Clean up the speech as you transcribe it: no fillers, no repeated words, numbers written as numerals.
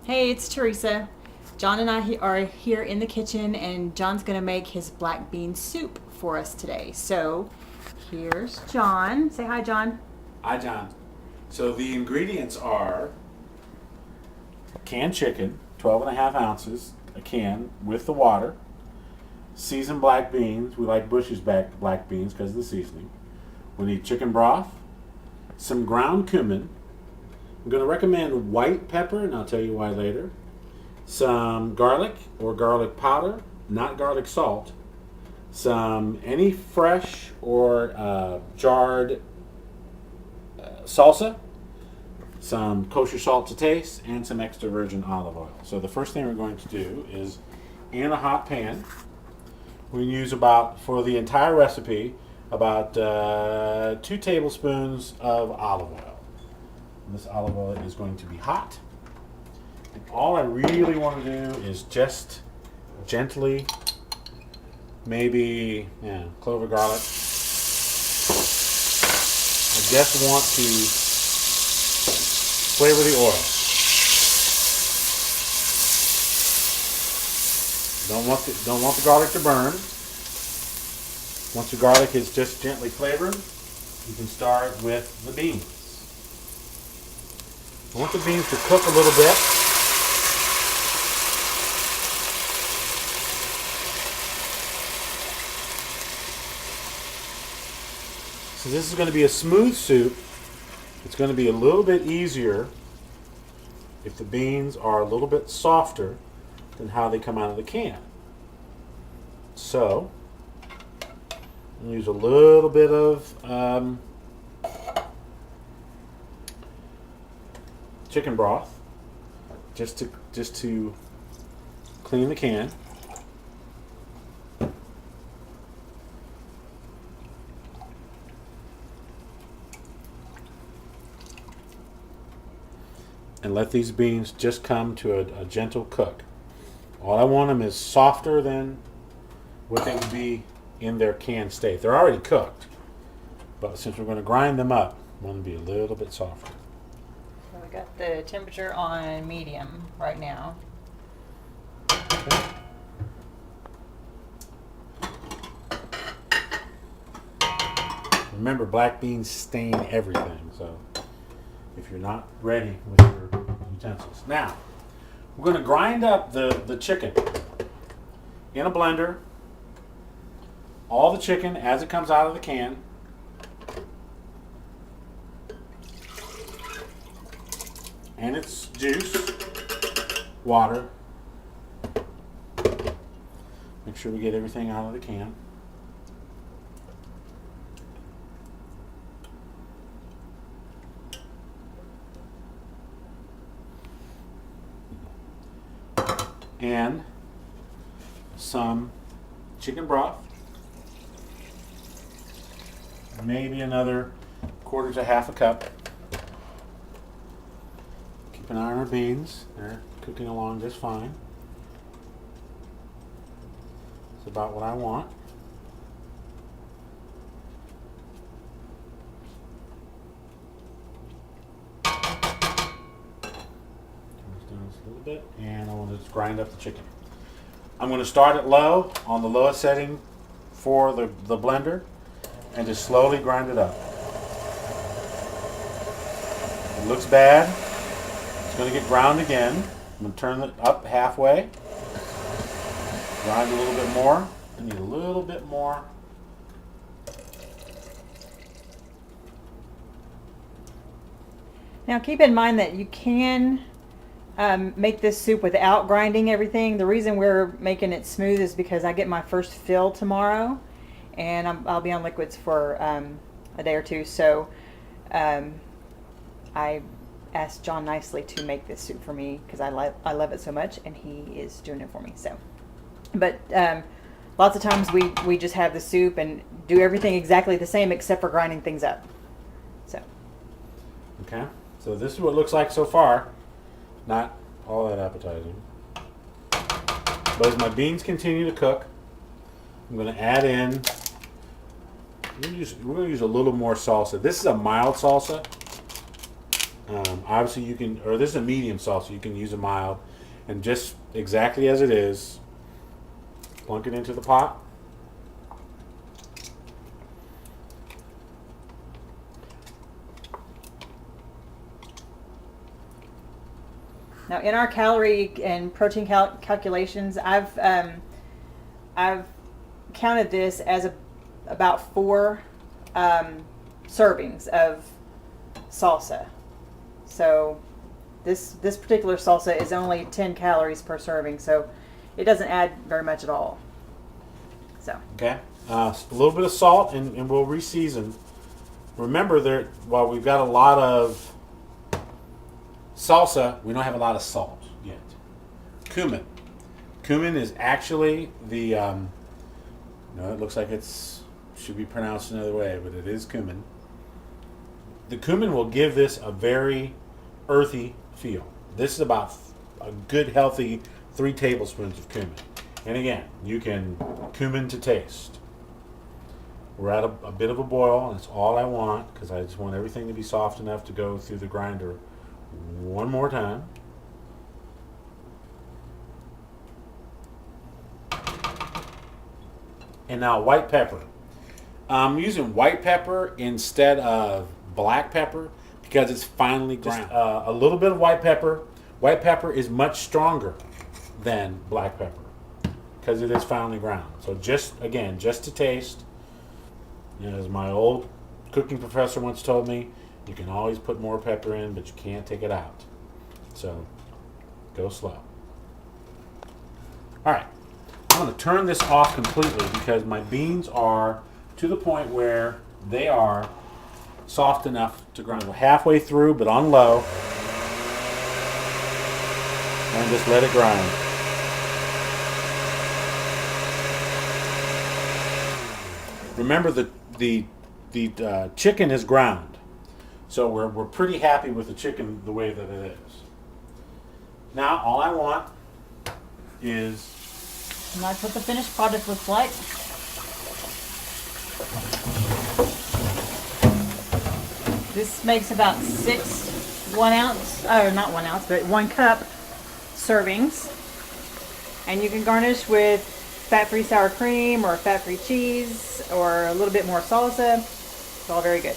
Hey, it's Teresa. John and I are here in the kitchen, and John's going to make his black bean soup for us today. So here's John. Say hi, John. Hi, John. So the ingredients are canned chicken, 12 and a half ounces, a can with the water, seasoned black beans. We like Bush's black beans because of the seasoning. We need chicken broth, some ground cumin. I'm going to recommend white pepper, and I'll tell you why later. Some garlic or garlic powder, not garlic salt. Some any fresh or jarred salsa, some kosher salt to taste, and some extra virgin olive oil. So the first thing we're going to do is, in a hot pan, we use about, for the entire recipe, about 2 tablespoons of olive oil. And this olive oil is going to be hot. And all I really want to do is just gently, maybe clove of garlic. I just want to flavor the oil. Don't want the garlic to burn. Once the garlic is just gently flavored, you can start with the beans. I want the beans to cook a little bit. So this is going to be a smooth soup. It's going to be a little bit easier if the beans are a little bit softer than how they come out of the can. So, I'll use a little bit of chicken broth just to clean the can. And let these beans just come to a gentle cook. All I want them is softer than what they would be in their canned state. They're already cooked, but since we're going to grind them up, I want them to be a little bit softer. So we got the temperature on medium right now. Okay. Remember, black beans stain everything, so if you're not ready with your utensils. Now, we're going to grind up the chicken in a blender. All the chicken as it comes out of the can. And its juice, water. Make sure we get everything out of the can. And some chicken broth. Maybe another quarter to half a cup. Keep an eye on our beans. They're cooking along just fine. It's about what I want. A little bit, and I want to just grind up the chicken. I'm going to start it low, on the lowest setting for the blender, and just slowly grind it up. It looks bad. It's going to get ground again. I'm going to turn it up halfway. Grind a little bit more. I need a little bit more. Now keep in mind that you can make this soup without grinding everything. The reason we're making it smooth is because I get my first fill tomorrow, and I'll be on liquids for a day or two. So I asked John nicely to make this soup for me because I love it so much, and he is doing it for me. So, but lots of times we just have the soup and do everything exactly the same except for grinding things up. So. Okay, so this is what it looks like so far. Not all that appetizing. But as my beans continue to cook, I'm going to add in, we're going to use a little more salsa. This is a mild salsa. Obviously, you can, or this is a medium salsa. You can use a mild, and just exactly as it is, plunk it into the pot. Now, in our calorie and protein calculations, I've counted this as about 4 servings of salsa. So this particular salsa is only 10 calories per serving, so it doesn't add very much at all. So Okay, a little bit of salt, and we'll reseason. Remember, while we've got a lot of salsa, we don't have a lot of salt yet. Cumin. Cumin is actually the, no, it looks like should be pronounced another way, but it is cumin. The cumin will give this a very earthy feel. This is about a good, healthy 3 tablespoons of cumin. And again, you can cumin to taste. We're at a bit of a boil, and that's all I want, because I just want everything to be soft enough to go through the grinder one more time. And now white pepper. I'm using white pepper instead of black pepper because it's finely ground. A little bit of white pepper. White pepper is much stronger than black pepper because it is finely ground. So just to taste, as my old cooking professor once told me, you can always put more pepper in, but you can't take it out. So go slow. All right. I'm going to turn this off completely because my beans are to the point where they are soft enough to grind. Halfway through, but on low. And just let it grind. Remember the chicken is ground. So we're pretty happy with the chicken the way that it is. Now all I want is... And that's what the finished product looks like. This makes about 6 1 ounce, or not 1 ounce, but 1 cup servings. And you can garnish with fat-free sour cream or fat-free cheese or a little bit more salsa. It's all very good.